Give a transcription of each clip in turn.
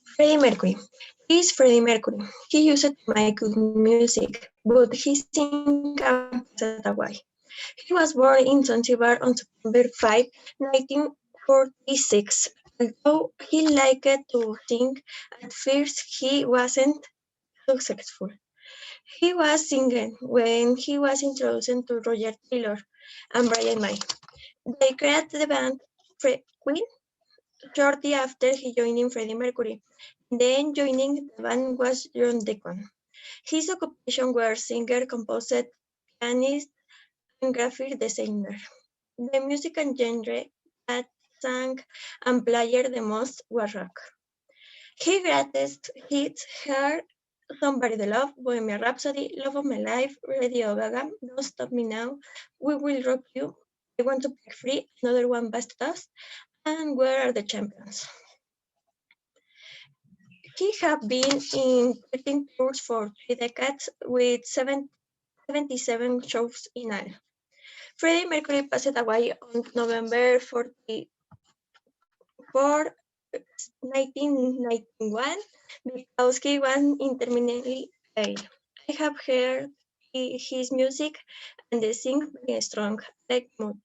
Freddie Mercury. He is Freddie Mercury. He used to make good music, but he sing and passed away. He was born in Zanzibar on September 5, 1946. Although he liked to sing, at first he wasn't successful. He was singing when he was introduced to Roger Taylor and Brian May. They created the band Queen shortly after he joined Freddie Mercury. Then joining the band was John Deacon. His occupation were singer, composer, pianist, and graphic designer. The music and genre that sang and played the most was rock. His greatest hits are Somebody to Love, Bohemian Rhapsody, Love of My Life, Radio Gaga, Don't Stop Me Now, We Will Rock You, I Want to Break Free, Another One Bites the Dust, and Where Are the Champions? He has been in 13 tours for 3 decades with 77 shows in all. Freddie Mercury passed away on November 44, 1991 because he was terminally ill. I have heard his music and they sing very strong, like mood.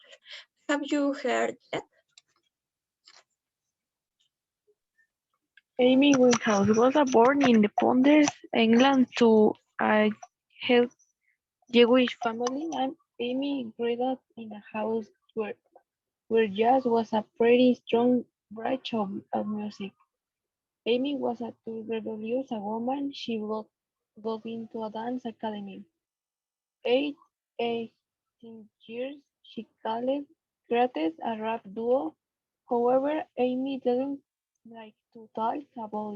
Have you heard that? Amy Winehouse was born in Ponders, England, to a Jewish family, and Amy grew up in a house where jazz was a pretty strong branch of music. Amy was a too rebellious a woman. She got into a dance academy. At 18 years, she created a rap duo. However, Amy didn't like to talk about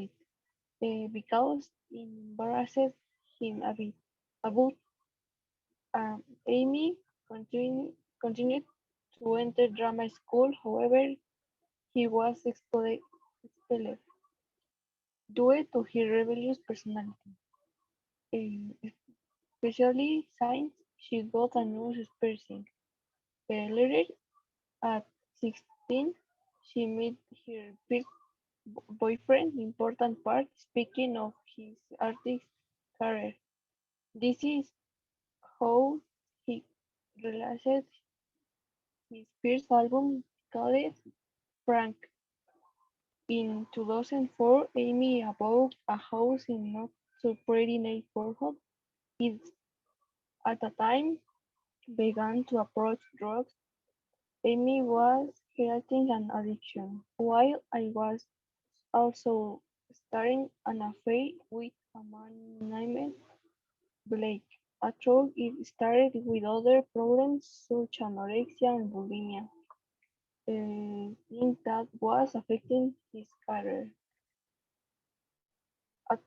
it because it embarrassed him a bit. About Amy continued to enter drama school. However, he was expelled due to his rebellious personality. Especially since she got a nose piercing. Later, at 16, she met her first boyfriend. Important part, speaking of his artist career. This is how he released his first album called Frank. In 2004, Amy bought a house in not so pretty neighborhood. It at the time began to approach drugs. Amy was fighting an addiction, while I was also starting an affair with a man named Blake. Although it started with other problems such as anorexia and bulimia, thing that was affecting his career.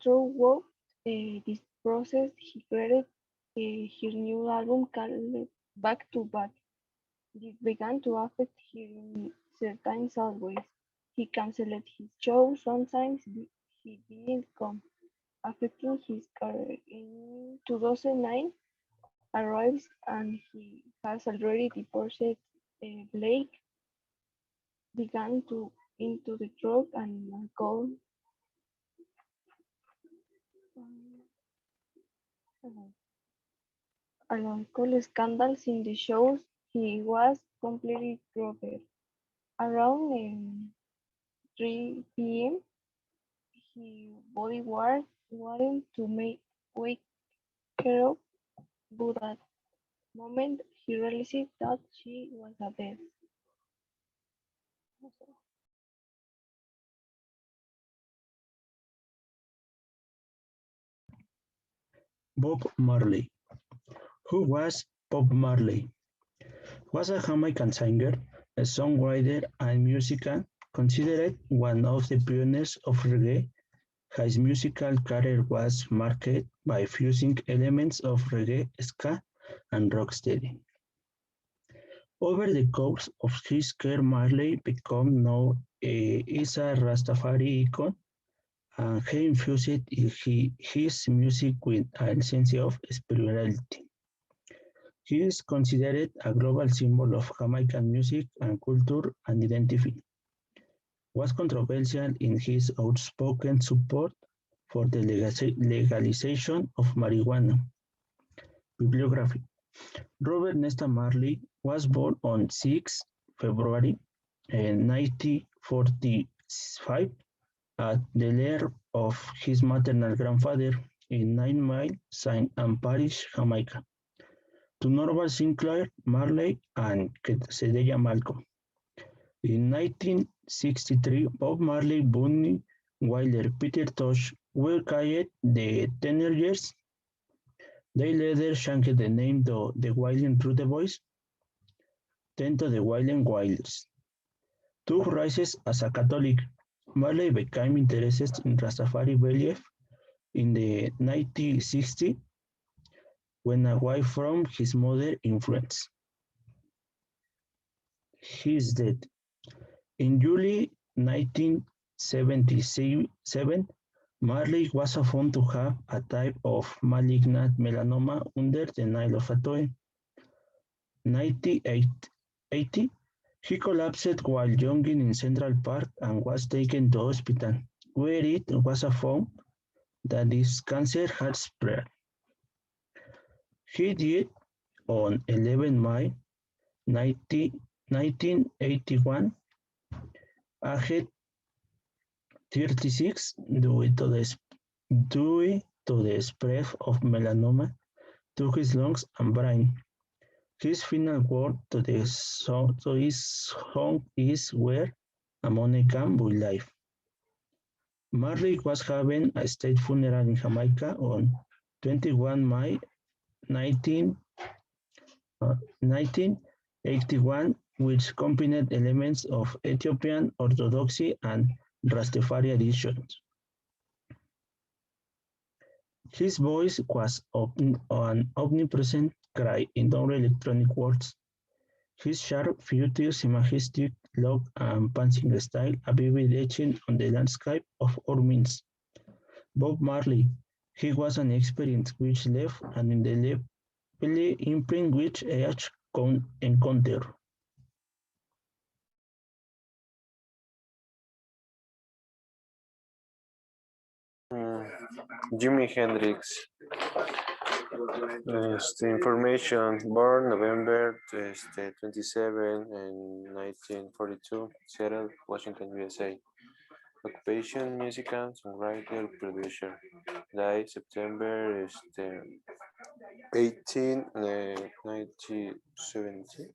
Throughout this process, he created his new album called Back to Back. This began to affect him in certain sad ways. He canceled his shows, sometimes he didn't come, affecting his career. In 2009 arrives and he has already divorced Blake, began to into the drug and alcohol scandals in the shows. He was completely drugged. Around 3 p.m., he bodyguard wanted to wake her up, but at the moment he realized that she was dead. Bob Marley. Who was Bob Marley? Was a Jamaican singer, a songwriter and musician, considered one of the pioneers of reggae. His musical career was marked by fusing elements of reggae, ska, and rocksteady. Over the course of his career, Marley became known as a Rastafari icon, and he infused his music with a sense of spirituality. He is considered a global symbol of Jamaican music and culture and identity. was controversial in his outspoken support for the legalization of marijuana. Bibliography. Robert Nesta Marley was born on 6 February 1945 at the lair of his maternal grandfather in 9 Mile, St. Ann Parish, Jamaica, to Norval Sinclair Marley and Cedelia Malcolm. In 1963, Bob Marley, Bunny Wilder, Peter Tosh were called the Teenagers. They later changed the name to the Wailing Rude Boys, then to the Wailing Wilders. Took rises as a Catholic. Marley became interested in Rastafari belief in the 1960s when away from his mother influence. He is dead. In July 1977, Marley was found to have a type of malignant melanoma under the nail of a toe. 1980, he collapsed while jogging in Central Park and was taken to hospital, where it was found that his cancer had spread. He died on 11 May 1981, aged 36, due to the spread of melanoma to his lungs and brain. His final word to his song is "Where Amone Can Be Life." Marley was having a state funeral in Jamaica on 21 May 1981, which combined elements of Ethiopian Orthodoxy and Rastafari traditions. His voice was an omnipresent cry in all electronic worlds. His sharp features, majestic look, and punching style are vivid etching on the landscape of our minds. Bob Marley, he was an experience which left an indelible imprint which each encounter. Jimi Hendrix. Information, born November 27 in 1942, Seattle, Washington, USA. Occupation, musician, songwriter, producer. Died September 18, 1970.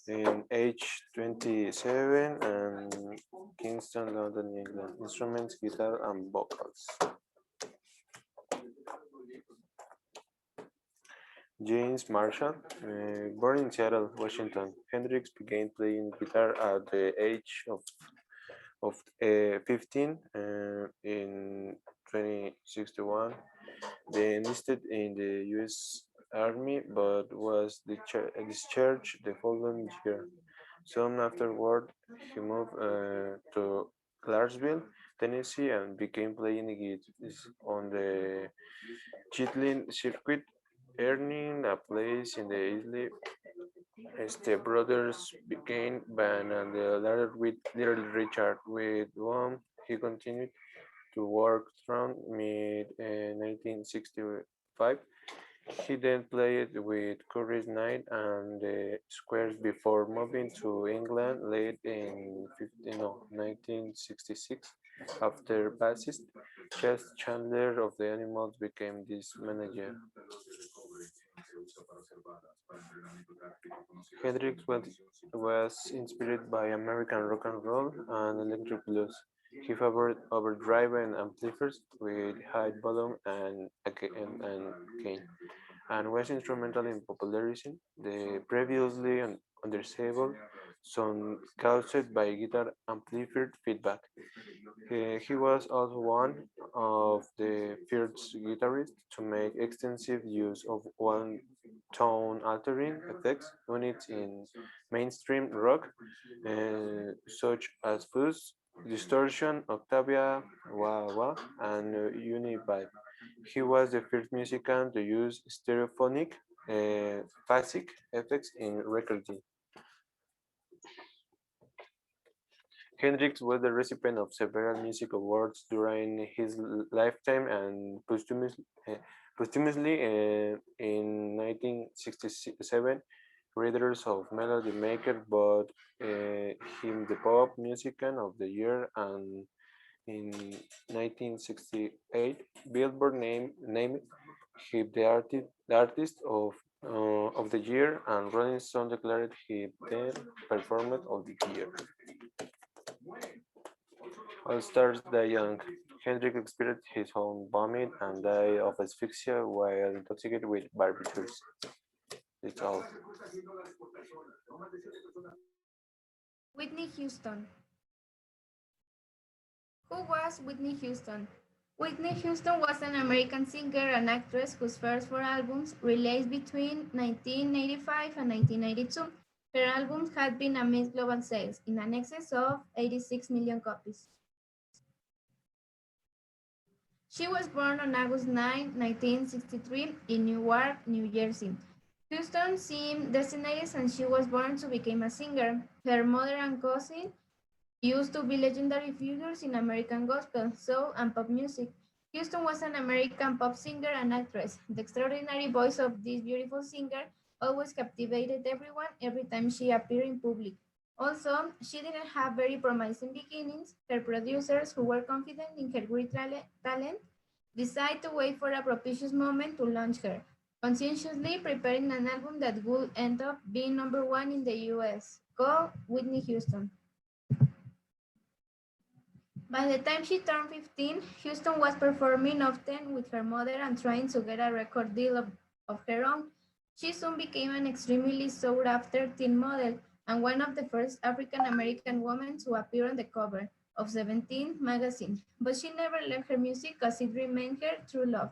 In age 27 and Kingston, London, England. Instruments, guitar and vocals. James Marshall, born in Seattle, Washington, Hendrix began playing guitar at the age of 15 in 2061. They enlisted in the U.S. Army but was discharged the following year. Soon afterward, he moved to Clarksville, Tennessee, and began playing guitar on the Chitlin circuit, earning a place in the Isley. Step Brothers became band and the latter with Little Richard, with whom he continued to work through mid-1965. He then played with Curry's Night and the Squares before moving to England late in 1966. After bassist Chess Chandler of the Animals became his manager. Hendrix was inspired by American rock and roll and electric blues. He favored overdriven amplifiers with high volume and gain, and was instrumental in popularizing the previously understandable sound caused by guitar amplifier feedback. He was also one of the first guitarists to make extensive use of one-tone altering effects units in mainstream rock, such as fuzz, distortion, octavia, wah-wah, and univibe. He was the first musician to use stereophonic phasic effects in recording. Hendrix was the recipient of several music awards during his lifetime and posthumously in 1967, readers of Melody Maker voted him the Pop Musician of the Year, and in 1968, Billboard named him the artist of the year, and Rolling Stone declared him the performer of the year. All stars die young. Hendrix experienced his own vomit and died of asphyxia while intoxicated with barbiturates. That's all. Whitney Houston. Who was Whitney Houston? Whitney Houston was an American singer and actress whose first four albums, released between 1985 and 1992, her albums had been amazed global sales in an excess of 86 million copies. She was born on August 9, 1963, in Newark, New Jersey. Houston seemed destined since she was born to become a singer. Her mother and cousin used to be legendary figures in American gospel, soul, and pop music. Houston was an American pop singer and actress. The extraordinary voice of this beautiful singer always captivated everyone every time she appeared in public. Also, she didn't have very promising beginnings. Her producers, who were confident in her great talent, decided to wait for a propitious moment to launch her, conscientiously preparing an album that would end up being #1 in the US, called Whitney Houston. By the time she turned 15, Houston was performing often with her mother and trying to get a record deal of her own. She soon became an extremely sought-after teen model and one of the first African-American women to appear on the cover of Seventeen magazine, but she never left her music as it remained her true love.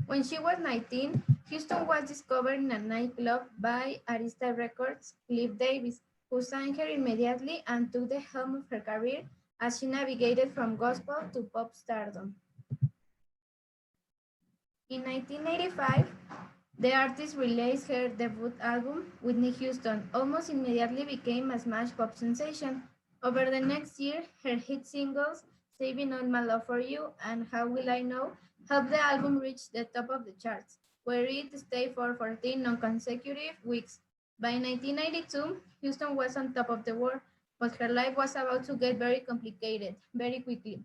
When she was 19, Houston was discovered in a nightclub by Arista Records' Cliff Davis, who signed her immediately and took the helm of her career as she navigated from gospel to pop stardom. In 1985, the artist released her debut album, Whitney Houston, almost immediately became a smash pop sensation. Over the next year, her hit singles, Saving All My Love for You and How Will I Know, helped the album reach the top of the charts, where it stayed for 14 non-consecutive weeks. By 1992, Houston was on top of the world, but her life was about to get very complicated very quickly.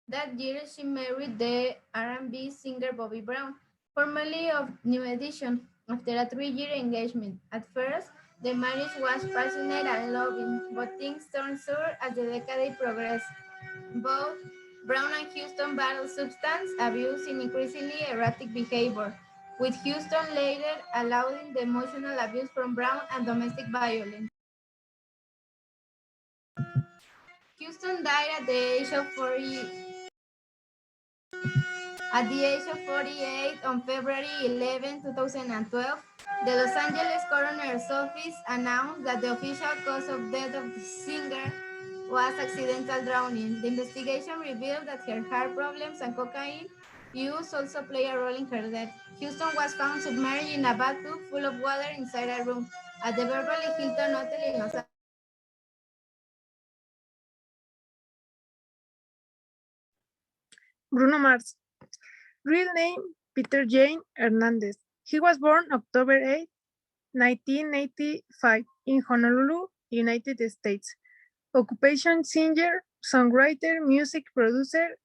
That year, she married the R&B singer Bobby Brown, formerly of New Edition, after a 3-year engagement. At first, the marriage was passionate and loving, but things turned sour as the decade progressed. Both Brown and Houston battled substance abuse and increasingly erratic behavior, with Houston later allowing the emotional abuse from Brown and domestic violence. Houston died at the age of 48 on February 11, 2012. The Los Angeles Coroner's Office announced that the official cause of death of the singer was accidental drowning. The investigation revealed that her heart problems and cocaine use also play a role in her death. Houston was found submerged in a bathtub full of water inside a room at the Beverly Hilton Hotel in Los Angeles. Bruno Mars. Real name, Peter Jane Hernandez. He was born October 8, 1985 in Honolulu, United States. Occupation, singer, songwriter, music producer,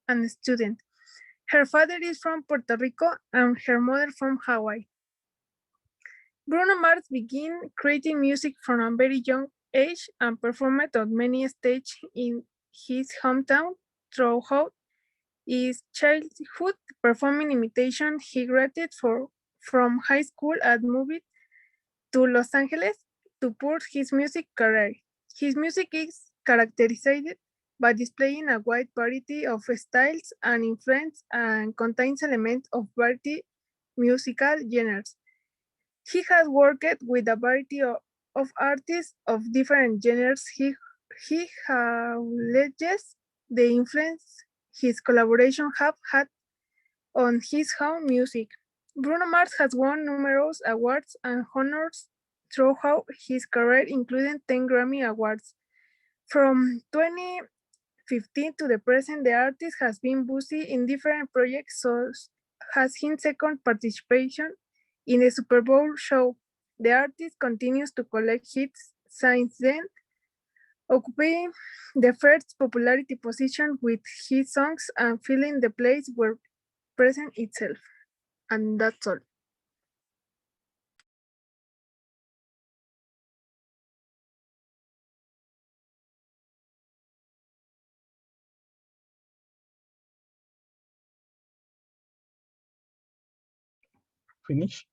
and student. Her father is from Puerto Rico and her mother from Hawaii. Bruno Mars began creating music from a very young age and performed on many stages in his hometown throughout his childhood. Performing imitation, he graduated from high school and moved to Los Angeles to pursue his music career. His music is characterized by displaying a wide variety of styles and influences and contains elements of variety musical genres. He has worked with a variety of artists of different genres. He acknowledges the influence his collaboration have had on his own music. Bruno Mars has won numerous awards and honors throughout his career, including 10 Grammy Awards From 2015 to the present, the artist has been busy in different projects, so has his second participation in the Super Bowl show. The artist continues to collect hits since then, occupying the first popularity position with his songs and filling the place where present itself. And that's all. Finish?